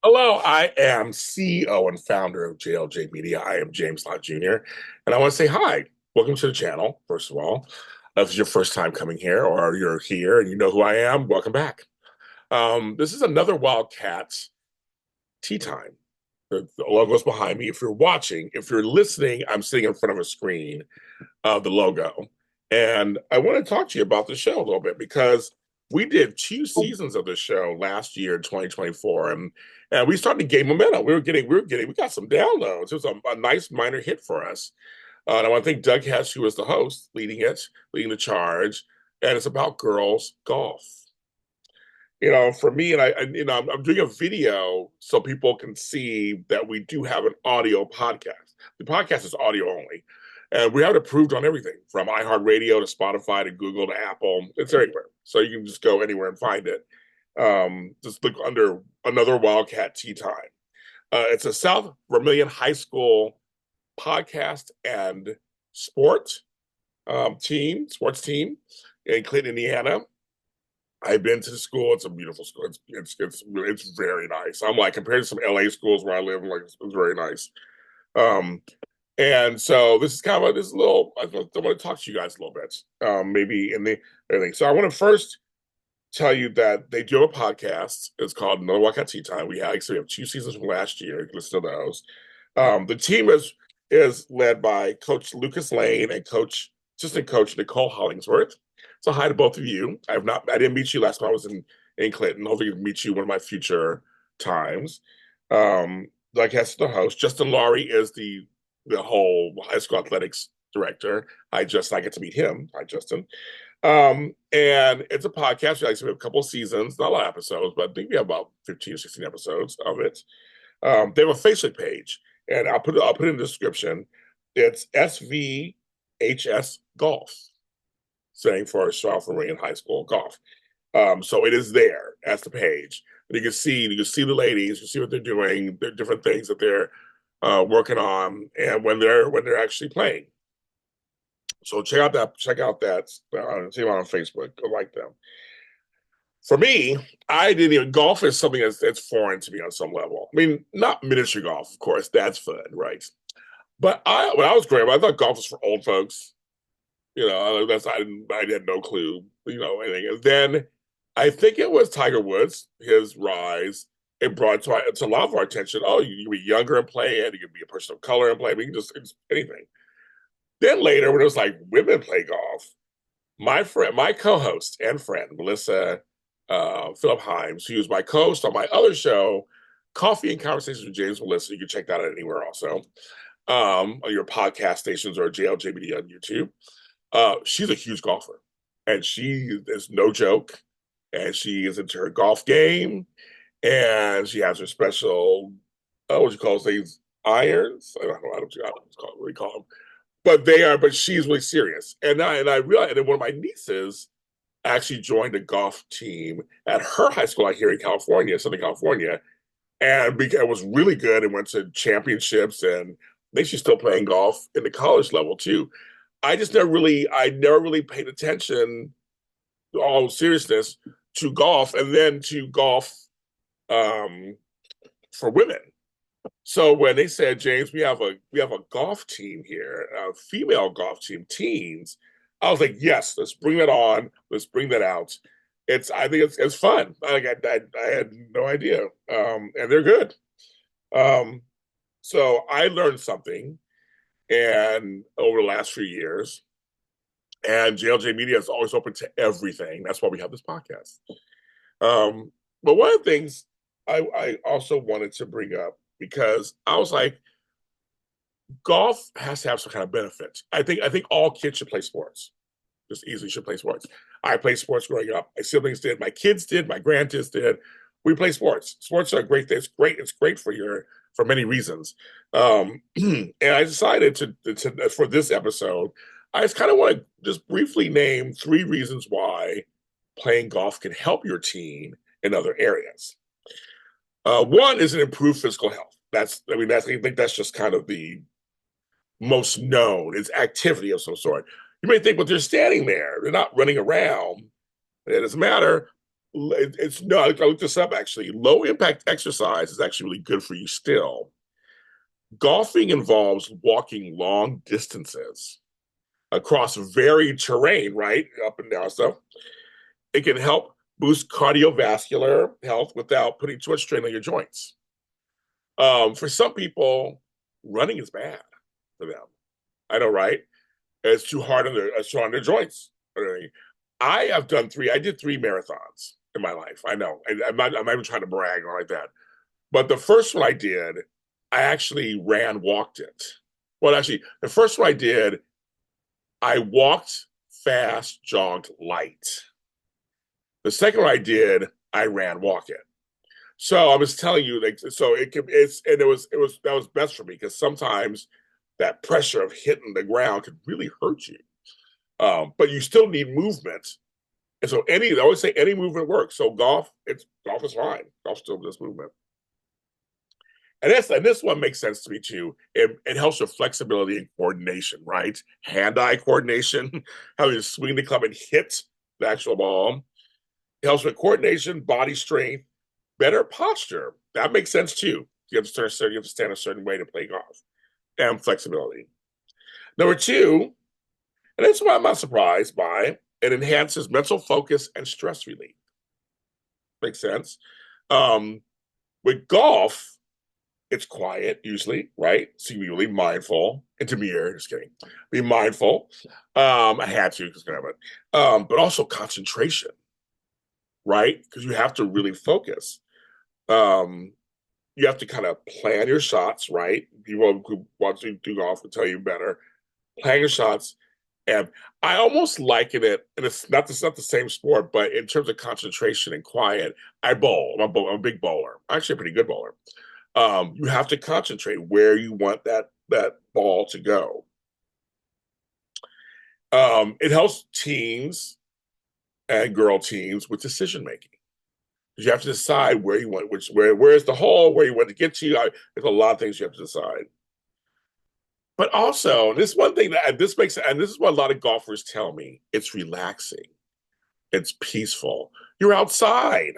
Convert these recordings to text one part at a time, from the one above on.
Hello, I am CEO and founder of JLJ Media. I am James Lott Jr. And I want to say hi. Welcome to the channel, first of all. If it's your first time coming here or you're here and you know who I am, welcome back. This is another Wildcat tea time. The logo's behind me. If you're watching, if you're listening, I'm sitting in front of a screen of the logo. And I want to talk to you about the show a little bit because we did two seasons of the show last year in 2024, and we started to gain momentum. We got some downloads. It was a nice minor hit for us. And I want to thank Doug Hess, who was the host, leading the charge. And it's about girls golf. For me, I'm doing a video so people can see that we do have an audio podcast. The podcast is audio only. And we have it approved on everything from iHeartRadio to Spotify to Google to Apple. It's everywhere. So you can just go anywhere and find it. Just look under another Wildcat Tea Time. It's a South Vermillion High School podcast and sports team in Clinton, Indiana. I've been to the school. It's a beautiful school. It's very nice. I'm like compared to some LA schools where I live, like it's very nice. Um, and so this is kind of this little. I want to talk to you guys a little bit, maybe in the everything. So I want to first tell you that they do have a podcast. It's called No Wildcat Tea Time. We have two seasons from last year. You can listen to those. The team is led by Coach Lucas Lane and assistant coach Nicole Hollingsworth. So hi to both of you. I didn't meet you last time I was in Clinton. Hopefully, to meet you one of my future times. Like as the host, Justin Laurie is the whole high school athletics director. I get to meet him. Hi, Justin. And it's a podcast. We have a couple of seasons, not a lot of episodes, but I think we have about 15 or 16 episodes of it. They have a Facebook page, and I'll put it in the description. It's SVHS Golf, saying for South Vermillion High School Golf. So it is there as the page. And you can see the ladies, you see what they're doing, the different things that they're working on, and when they're actually playing. So check out that see them on Facebook. I like them. For me, I didn't even golf is something that's foreign to me on some level. I mean, not miniature golf, of course, that's fun, right? But when I was growing up, I thought golf was for old folks. I had no clue, anything. And then I think it was Tiger Woods, his rise. It brought to a lot of our attention. Oh, you can be younger and play it. You can be a person of color and play it. You can just anything. Then later, when it was like women play golf, my co-host and friend, Melissa Phillip Himes, who was my co-host on my other show, Coffee and Conversations with James and Melissa. You can check that out anywhere also, on your podcast stations or JLJ Media on YouTube. She's a huge golfer, and she is no joke, and she is into her golf game, and she has her special, what you call these irons? I don't know what you call them, but she's really serious. And I realized, and then one of my nieces actually joined a golf team at her high school out here in California, Southern California, and was really good and went to championships, and I think she's still playing golf in the college level too. I never really paid attention, all seriousness, to golf, and then to golf um, for women. So when they said, James, we have a golf team here, a female golf team, teens, I was like, yes, let's bring that on. Let's bring that out. I think it's fun. I had no idea, and they're good. Um, so I learned something, and over the last few years, and JLJ Media is always open to everything. That's why we have this podcast. But one of the things I also wanted to bring up because I was like, golf has to have some kind of benefit. I think all kids should play sports. Just easily should play sports. I played sports growing up. My siblings did. My kids did. My grandkids did. We play sports. Sports are great. It's great. It's great for many reasons. And I decided to for this episode, I just kind of want to just briefly name three reasons why playing golf can help your teen in other areas. One is an improved physical health. I think that's just kind of the most known. It's activity of some sort. You may think, well, they're standing there. They're not running around. It doesn't matter. It's no, I looked this up actually. Low impact exercise is actually really good for you still. Golfing involves walking long distances across varied terrain, right? Up and down stuff. It can help boost cardiovascular health without putting too much strain on your joints. For some people, running is bad for them. I know, right? It's too hard on their joints. I have done three. I did three marathons in my life. I know. I'm not even trying to brag or like that. But the first one I did, I actually walked it. Well, actually, the first one I did, I walked fast, jogged light. The second one I did, I walk it. So I was telling you, like, so it was that was best for me because sometimes that pressure of hitting the ground could really hurt you. But you still need movement. And so I always say any movement works. So golf is fine. Golf still just movement. And this one makes sense to me too. It helps with flexibility and coordination, right? Hand-eye coordination, how you swing the club and hit the actual ball. It helps with coordination, body strength, better posture. That makes sense too. You have to stand a certain way to play golf, and flexibility. Number two, and that's what I'm not surprised by, it enhances mental focus and stress relief. Makes sense. Um, with golf, it's quiet usually, right? So you be really mindful. And to me, just kidding. Be mindful. I had to because of it. But also concentration, right? Because you have to really focus. Um, you have to kind of plan your shots, right? People who want to do golf will tell you better. Plan your shots. And I almost liken it, and it's not the same sport, but in terms of concentration and quiet, I bowl. I'm a big bowler. Actually, a pretty good bowler. You have to concentrate where you want that ball to go. It helps teams and girl teams with decision making. You have to decide where you want, where's the hole, where you want to get to. There's a lot of things you have to decide. But also, this one thing that this makes, and this is what a lot of golfers tell me, it's relaxing, it's peaceful. You're outside.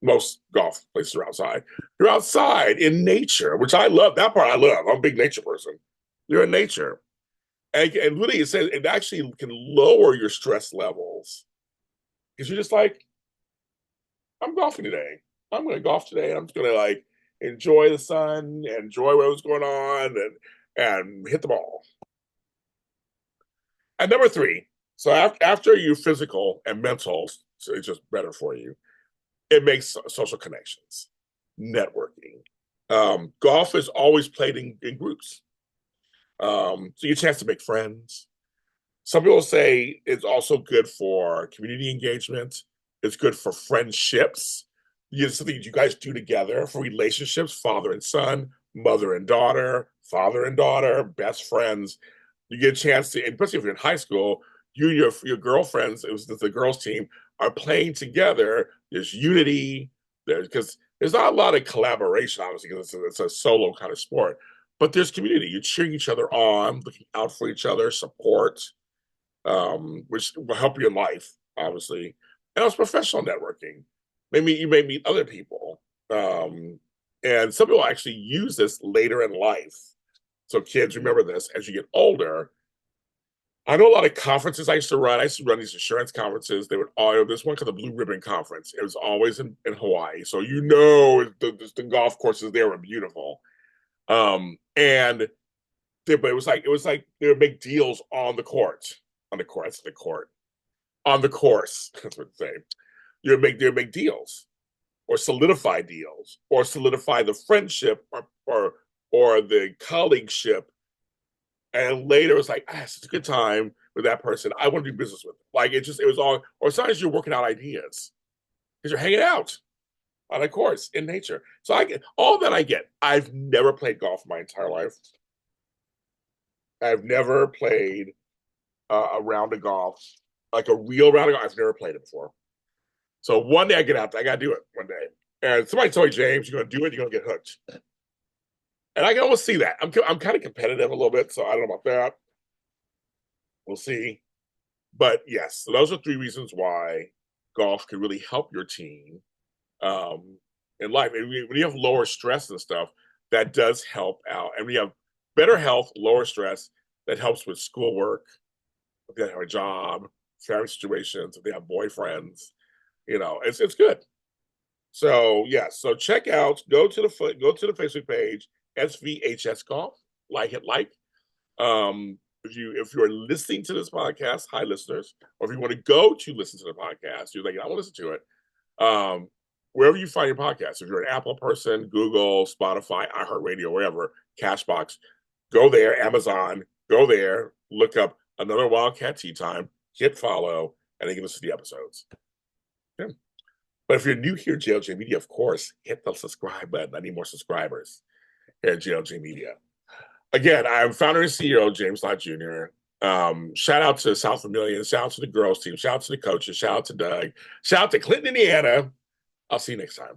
Most golf places are outside. You're outside in nature, which I love. That part I love. I'm a big nature person. You're in nature. And really, it says it actually can lower your stress levels because you're just like, I'm golfing today. I'm going to golf today. I'm just going to like enjoy the sun, enjoy what's going on, and hit the ball. And number three, so after you physical and mental, so it's just better for you. It makes social connections, networking. Golf is always played in groups, so you get a chance to make friends. Some people say it's also good for community engagement. It's good for friendships. It's something that you guys do together for relationships, father and son, mother and daughter, father and daughter, best friends. You get a chance to, especially if you're in high school, you and your girlfriends, it was the girls' team, are playing together. There's unity. Because there's not a lot of collaboration, obviously, because it's a solo kind of sport. But there's community. You're cheering each other on, looking out for each other, support, which will help you in life, obviously. And it's professional networking. Maybe you may meet other people. And some people actually use this later in life. So kids, remember this as you get older. I know a lot of conferences I used to run. I used to run these insurance conferences. They would all this one called the Blue Ribbon Conference. It was always in Hawaii. So the golf courses there were beautiful. And but it was like they would make deals on the court. On the court. That's the court. On the course. That's what they say. They would make deals or solidify deals or solidify the friendship or the colleagueship. And later it's like, it's a good time with that person. I want to do business with them. Like it was all, or sometimes you're working out ideas because you're hanging out on a course in nature. So I get all that I get. I've never played golf my entire life. I've never played a round of golf, like a real round of golf. I've never played it before. So one day I get out there, I got to do it one day. And somebody told me, James, you're going to do it, you're going to get hooked. And I can almost see that. I'm kind of competitive a little bit, so I don't know about that. We'll see. But yes, so those are three reasons why golf can really help your team um, in life. And when you have lower stress and stuff, that does help out. And we have better health, lower stress, that helps with schoolwork, if they have a job, family situations, if they have boyfriends, it's good. So yeah, so check out, go to the Facebook page, SVHS Golf, hit like. If you're listening to this podcast, hi listeners, or if you want to go to listen to the podcast, you're like, I want to listen to it. Um, Wherever you find your podcast, if you're an Apple person, Google, Spotify, iHeartRadio, wherever, Cashbox, go there, Amazon, go there, look up another Wildcat Tea Time, hit follow, and then you can listen to the episodes. Yeah. But if you're new here, JLJ Media, of course, hit the subscribe button. I need more subscribers here at JLJ Media. Again, I'm founder and CEO, James Lott Jr. Shout out to South Vermillion, shout out to the girls team, shout out to the coaches, shout out to Doug, shout out to Clinton, Indiana. I'll see you next time.